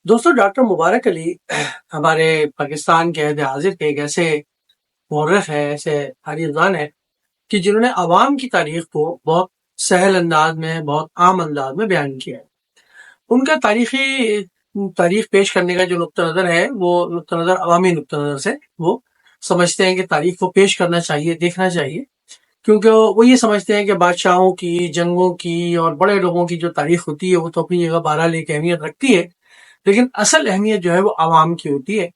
دوستوں، ڈاکٹر مبارک علی ہمارے پاکستان کے عہد حاضر کے ایک ایسے مورخ ہیں، ایسے تاریخدان ہیں کہ جنہوں نے عوام کی تاریخ کو بہت سہل انداز میں، بہت عام انداز میں بیان کیا ہے۔ ان کا تاریخ پیش کرنے کا جو نقطہ نظر ہے، وہ نقطہ نظر عوامی نقطہ نظر سے وہ سمجھتے ہیں کہ تاریخ کو پیش کرنا چاہیے، دیکھنا چاہیے، کیونکہ وہ یہ سمجھتے ہیں کہ بادشاہوں کی، جنگوں کی اور بڑے لوگوں کی جو تاریخ ہوتی ہے وہ تو اپنی جگہ بہرحال ایک اہمیت رکھتی ہے، لیکن اصل اہمیت جو ہے وہ عوام کی ہوتی ہے،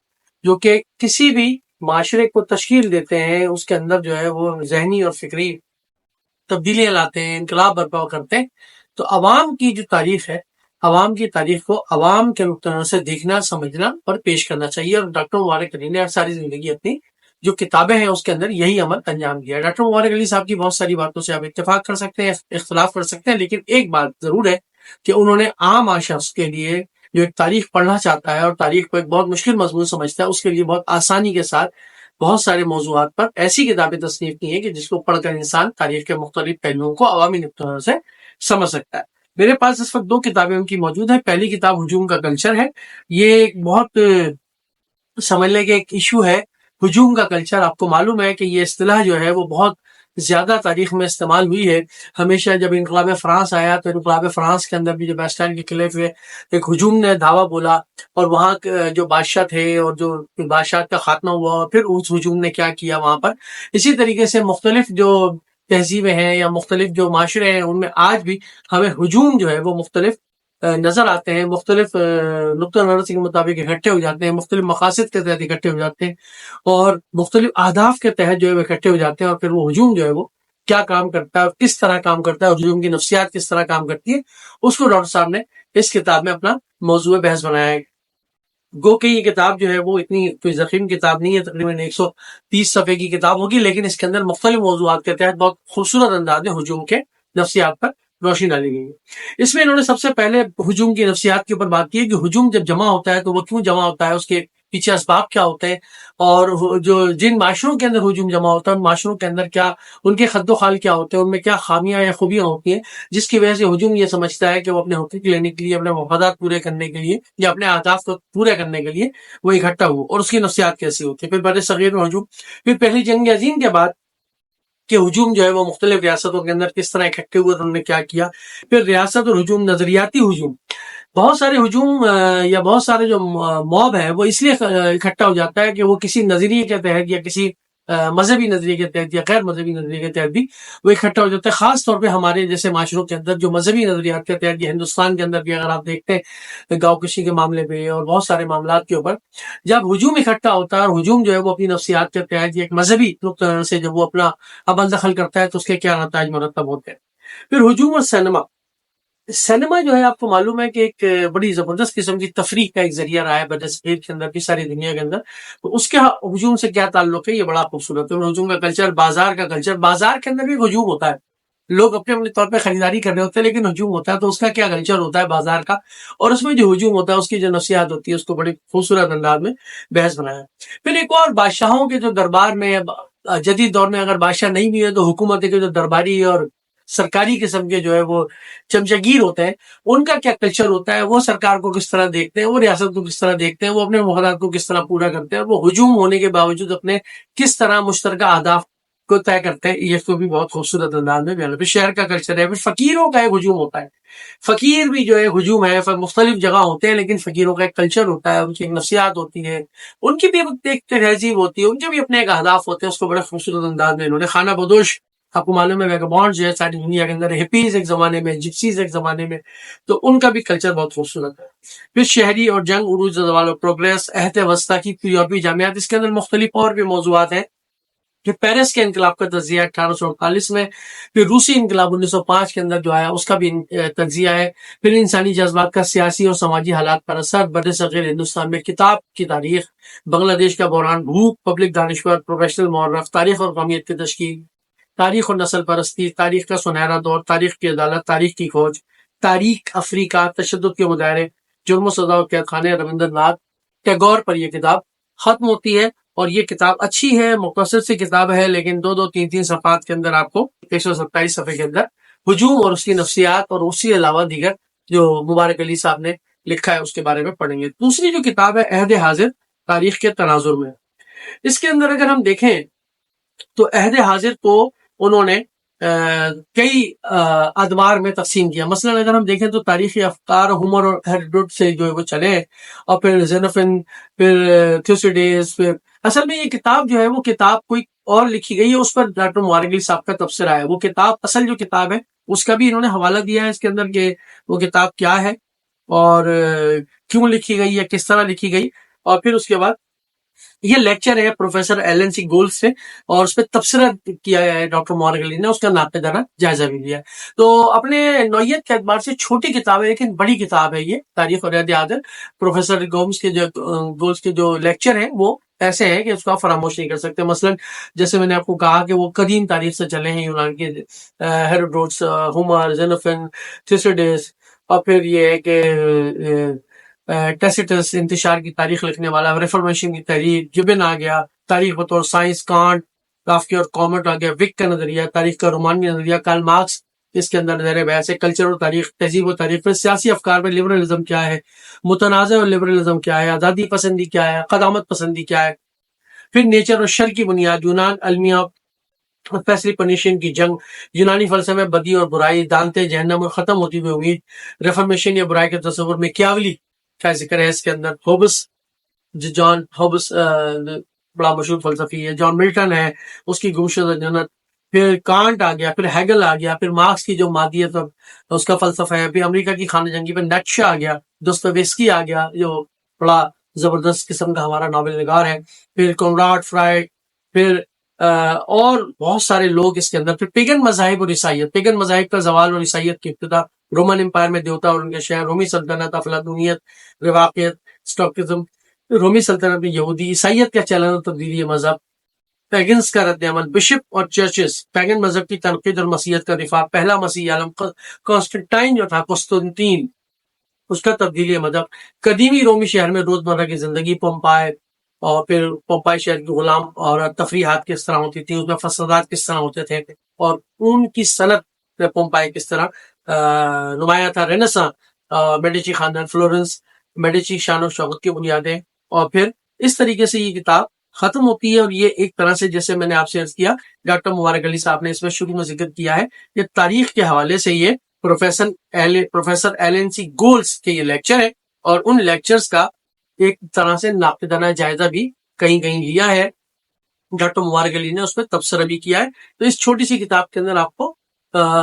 جو کہ کسی بھی معاشرے کو تشکیل دیتے ہیں، اس کے اندر جو ہے وہ ذہنی اور فکری تبدیلیاں لاتے ہیں، انقلاب برپا کرتے ہیں۔ تو عوام کی جو تاریخ ہے، عوام کی تاریخ کو عوام کے نقطہ نظر سے دیکھنا، سمجھنا اور پیش کرنا چاہیے، اور ڈاکٹر مبارک علی نے ساری زندگی اپنی جو کتابیں ہیں اس کے اندر یہی عمل انجام دیا ہے۔ ڈاکٹر مبارک علی صاحب کی بہت ساری باتوں سے آپ اتفاق کر سکتے ہیں، اختلاف کر سکتے ہیں، لیکن ایک بات ضرور ہے کہ انہوں نے عام شخص کے لیے جو ایک تاریخ پڑھنا چاہتا ہے اور تاریخ کو ایک بہت مشکل مضمون سمجھتا ہے، اس کے لیے بہت آسانی کے ساتھ بہت سارے موضوعات پر ایسی کتابیں تصنیف کی ہیں کہ جس کو پڑھ کر انسان تاریخ کے مختلف پہلوؤں کو عوامی نقطہ نظر سے سمجھ سکتا ہے۔ میرے پاس اس وقت دو کتابیں ان کی موجود ہیں۔ پہلی کتاب ہجوم کا کلچر ہے۔ یہ ایک بہت سمجھ لیں کہ ایک ایشو ہے، ہجوم کا کلچر۔ آپ کو معلوم ہے کہ یہ اصطلاح جو ہے وہ بہت زیادہ تاریخ میں استعمال ہوئی ہے۔ ہمیشہ جب انقلاب فرانس آیا تو انقلاب فرانس کے اندر بھی جو بیسٹائل کے قلعے پہ ایک ہجوم نے دعویٰ بولا، اور وہاں جو بادشاہ تھے اور جو بادشاہ کا خاتمہ ہوا، اور پھر اس ہجوم نے کیا کیا وہاں پر۔ اسی طریقے سے مختلف جو تہذیبیں ہیں یا مختلف جو معاشرے ہیں، ان میں آج بھی ہمیں ہجوم جو ہے وہ مختلف نظر آتے ہیں، مختلف نقطہ نظر کے مطابق اکٹھے ہو جاتے ہیں، مختلف مقاصد کے تحت اکٹھے ہو جاتے ہیں، اور مختلف اہداف کے تحت جو ہے وہ اکٹھے ہو جاتے ہیں، اور پھر وہ ہجوم جو ہے وہ کیا کام کرتا ہے اور کس طرح کام کرتا ہے، اور ہجوم کی نفسیات کس طرح کام کرتی ہے، اس کو ڈاکٹر صاحب نے اس کتاب میں اپنا موضوع بحث بنایا ہے۔ گو کہ یہ کتاب جو ہے وہ اتنی کوئی ضخیم کتاب نہیں ہے، تقریباً 130 صفحے کی کتاب ہوگی، لیکن اس کے اندر مختلف موضوعات کے تحت بہت خوبصورت انداز میں ہجوم کے نفسیات پر روشنی ڈالی گئی ہے۔ اس میں انہوں نے سب سے پہلے ہجوم کی نفسیات کے اوپر بات کی ہے کہ ہجوم جب جمع ہوتا ہے تو وہ کیوں جمع ہوتا ہے، اس کے پیچھے اسباب کیا ہوتے ہیں، اور جو جن معاشروں کے اندر ہجوم جمع ہوتا ہے ان معاشروں کے اندر کیا ان کے خد و خال کیا ہوتے ہیں، ان میں کیا خامیاں یا خوبیاں ہوتی ہیں، جس کی وجہ سے ہجوم یہ سمجھتا ہے کہ وہ اپنے حقوق لینے کے لیے، اپنے مفادات پورے کرنے کے لیے یا اپنے اہداف کو پورے کرنے کے لیے وہ اکٹھا ہوا، اور اس کی نفسیات کیسی ہوتی ہے۔ پھر بر صغیر میں ہجوم، پھر پہلی جنگ عظیم کے بعد کہ ہجوم جو ہے وہ مختلف ریاستوں کے اندر کس طرح اکٹھے ہوئے اور انہوں نے کیا کیا۔ پھر ریاست اور ہجوم، نظریاتی ہجوم، بہت سارے ہجوم یا بہت سارے جو موب ہے وہ اس لیے اکٹھا ہو جاتا ہے کہ وہ کسی نظریے کے تحت یا کسی مذہبی نظریے کے تحت یا غیر مذہبی نظریے کے تحت بھی وہ اکٹھا ہو جاتا ہے، خاص طور پہ ہمارے جیسے معاشروں کے اندر جو مذہبی نظریات کے تحت، یا ہندوستان کے اندر بھی اگر آپ دیکھتے ہیں گاؤں کشی کے معاملے پہ اور بہت سارے معاملات کے اوپر، جب ہجوم اکٹھا ہوتا ہے اور ہجوم جو ہے وہ اپنی نفسیات کے تحت یا ایک مذہبی نقطہ نظر سے جب وہ اپنا عمل دخل کرتا ہے تو اس کے کیا نتائج مرتب ہوتے ہیں۔ پھر ہجوم اور سینما جو ہے آپ کو معلوم ہے کہ ایک بڑی زبردست قسم کی تفریح کا ایک ذریعہ رہا ہے برصغیر کے اندر بھی، ساری دنیا کے اندر۔ تو اس کے ہجوم سے کیا تعلق ہے، یہ بڑا خوبصورت ہے۔ ہجوم کا کلچر، بازار کا کلچر، بازار کے اندر بھی ہجوم ہوتا ہے، لوگ اپنے اپنے طور پہ خریداری کر رہے ہوتے ہیں لیکن ہجوم ہوتا ہے، تو اس کا کیا کلچر ہوتا ہے بازار کا، اور اس میں جو ہجوم ہوتا ہے اس کی جو نفسیات ہوتی ہے اس کو بڑی خوبصورت انداز میں بحث بنایا۔ پھر ایک اور، بادشاہوں کے جو دربار میں، جدید دور میں اگر بادشاہ نہیں بھی ہے تو حکومت کے جو درباری اور سرکاری قسم کے جو ہے وہ چمچگیر ہوتے ہیں، ان کا کیا کلچر ہوتا ہے، وہ سرکار کو کس طرح دیکھتے ہیں، وہ ریاست کو کس طرح دیکھتے ہیں، وہ اپنے مفادات کو کس طرح پورا کرتے ہیں، وہ ہجوم ہونے کے باوجود اپنے کس طرح مشترکہ اہداف کو طے کرتے ہیں، یہ تو بھی بہت خوبصورت انداز میں بیان ہے۔ پھر شہر کا کلچر ہے، پھر فقیروں کا ایک ہجوم ہوتا ہے، فقیر بھی جو ہے ہجوم ہے، مختلف جگہ ہوتے ہیں لیکن فقیروں کا ایک کلچر ہوتا ہے، ان کی ایک نفسیات ہوتی ہے، ان کی بھی ایک تہذیب ہوتی ہے، ان کے بھی اپنے ایک اہداف ہوتے ہیں، اس کو بڑے خوبصورت انداز میں انہوں نے خانہ بدوش، آپ کو معلوم ہے ویگابونڈ جو ہے ساری دنیا کے اندر، ہپیز ایک زمانے میں، جپسیز ایک زمانے میں، تو ان کا بھی کلچر بہت خوبصورت ہے۔ پھر شہری اور جنگ، عروج زوال و پروگریس، عہد وسطیٰ کی یورپی جامعات، اس کے اندر مختلف اور بھی موضوعات ہیں۔ پھر پیرس کے انقلاب کا تجزیہ 1848 میں، پھر روسی انقلاب 1905 کے اندر جو آیا اس کا بھی تجزیہ ہے۔ پھر انسانی جذبات کا سیاسی اور سماجی حالات پر اثر، بر صغیر ہندوستان میں کتاب کی تاریخ، بنگلہ دیش کا بحران، بھوک، پبلک دانشور، پروفیشنل مورخ، تاریخ اور قومیت کی تشکیل، تاریخ اور نسل پرستی، تاریخ کا سنہرا دور، تاریخ کی عدالت، تاریخ کی کھوج، تاریخ افریقہ، تشدد کے مظاہرے، جرم و سزا و قید خانے، رویندر ناتھ ٹیگور پر یہ کتاب ختم ہوتی ہے، اور یہ کتاب اچھی ہے، مختصر سی کتاب ہے، لیکن دو تین صفحات کے اندر آپ کو 127 صفحے کے اندر ہجوم اور اس کی نفسیات اور اس کے علاوہ دیگر جو مبارک علی صاحب نے لکھا ہے اس کے بارے میں پڑھیں گے۔ دوسری جو کتاب ہے عہد حاضر تاریخ کے تناظر میں، اس کے اندر اگر ہم دیکھیں تو عہد حاضر کو انہوں نے کئی ادوار میں تقسیم کیا۔ مثلا اگر ہم دیکھیں تو تاریخی افکار ہومر اور ہیروڈوٹس سے جو ہے وہ چلے، اور پھر زینوفن، پھر تھیوسیڈیز، پھر اصل میں یہ کتاب جو ہے وہ کتاب کوئی اور لکھی گئی ہے، اس پر ڈاکٹر مبارک علی صاحب کا تبصرہ ہے۔ وہ کتاب اصل جو کتاب ہے اس کا بھی انہوں نے حوالہ دیا ہے اس کے اندر کہ وہ کتاب کیا ہے اور کیوں لکھی گئی ہے، کس طرح لکھی گئی۔ اور پھر اس کے بعد یہ لیکچر ہے پروفیسر ایلن سی گولڈ سے، اور اس پہ تبصرہ کیا ہے ڈاکٹر مبارک علی نے، اس کا ناقدانہ جائزہ بھی لیا ہے۔ تو اپنے نوعیت کے اعتبار سے چھوٹی کتاب ہے لیکن بڑی کتاب ہے یہ تاریخ اور عہد حاضر۔ پروفیسر گولڈ کے جو لیکچر ہیں وہ ایسے ہیں کہ اس کو آپ فراموش نہیں کر سکتے۔ مثلا جیسے میں نے آپ کو کہا کہ وہ قدیم تاریخ سے چلے ہیں، یونان کے ہیروڈوٹس، ہومر، زینوفن، تھیوسیڈیز، اور پھر یہ ہے کہ ٹیسیٹس انتشار کی تاریخ لکھنے والا، ریفارمیشن کی تحریک، جبن آ گیا، تاریخ بطور سائنس، کانٹ، کافکی اور کامٹ آ گیا، وک کا نظریہ، تاریخ کا رومانوی نظریہ، کارل مارکس اس کے اندر زیر بحث ہے، کلچر و تاریخ، تہذیب و تاریخ، پھر سیاسی افکار میں لبرلزم کیا ہے، متنازع اور لبرلزم کیا ہے، آزادی پسندی کیا ہے، قدامت پسندی کیا ہے، پھر نیچر اور شر کی بنیاد، یونان، المیہ، فیصلی پنیشن کی جنگ، یونانی فلسفے میں بدی اور برائی، دانتے، جہنم اور ختم ہوتی ہوئی امید، ریفارمیشن یا برائی کے تصور میں کیاولی کا ذکر ہے اس کے اندر، ہوبس، جان ہوبس بڑا مشہور فلسفی ہے، جان ملٹن ہے، اس کی گمشدہ جنت، پھر کانٹ آ گیا، پھر ہیگل آ گیا، پھر مارکس کی جو مادیت اور اس کا فلسفہ ہے، پھر امریکہ کی خانہ جنگی پہ نیٹشے آ گیا، دوستویسکی آ گیا جو بڑا زبردست قسم کا ہمارا ناول نگار ہے، پھر کنراڈ، فرائڈ، پھر اور بہت سارے لوگ اس کے اندر، پھر پیگن مذاہب اور عیسائیت، پیگن مذاہب کا زوال اور عیسائیت کی ابتدا، رومن امپائر میں دیوتا اور ان کے شہر، رومی سلطنت، افلاطونیت، رواقیت، اسٹاکزم، رومی سلطنت میں یہودی، عیسائیت کا چلن اور تبدیلی مذہب، پیگنز کا رد عمل، بشپ اور چرچز، پیگن مذہب کی تنقید اور مسیحیت کا دفاع، پہلا مسیحی عالم کانسٹنٹائن جو تھا، قسطنطین، اس کا تبدیلی مذہب، قدیمی رومی شہر میں روزمرہ کی زندگی، پومپائے، اور پھر پومپائی شہر کی غلام اور تفریحات کس طرح ہوتی تھی، اس میں فسادات کس طرح ہوتے تھے، اور ان کی صنعت پومپائی کس طرح نمایاں تھا، رینیساں، میڈیچی خاندان، فلورنس، میڈیچی شان و شوکت کی بنیادیں، اور پھر اس طریقے سے یہ کتاب ختم ہوتی ہے۔ اور یہ ایک طرح سے جیسے میں نے آپ سے عرض کیا، ڈاکٹر مبارک علی صاحب نے اس میں شروع میں ذکر کیا ہے کہ تاریخ کے حوالے سے یہ پروفیسر ایلن سی گولڈز کے یہ لیکچر ہے، اور ان لیکچرز کا ایک طرح سے ناقدانہ جائزہ بھی کہیں کہیں لیا ہے ڈاکٹر مبارک علی نے، اس میں تبصرہ بھی کیا ہے۔ تو اس چھوٹی سی کتاب کے اندر آپ کو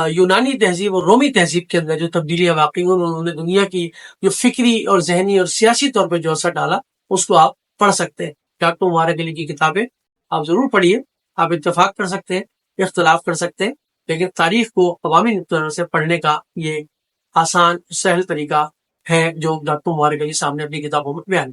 یونانی تہذیب اور رومی تہذیب کے اندر جو تبدیلیاں واقعی ہوئی، انہوں نے دنیا کی جو فکری اور ذہنی اور سیاسی طور پہ جو اثر ڈالا، اس کو آپ پڑھ سکتے ہیں۔ ڈاکٹر مبارک علی کی کتابیں آپ ضرور پڑھیے، آپ اتفاق کر سکتے ہیں، اختلاف کر سکتے ہیں، لیکن تاریخ کو عوامی طور سے پڑھنے کا یہ آسان سہل طریقہ ہے جو ڈاکٹر مبارک علی صاحب نے اپنی کتابوں میں بیان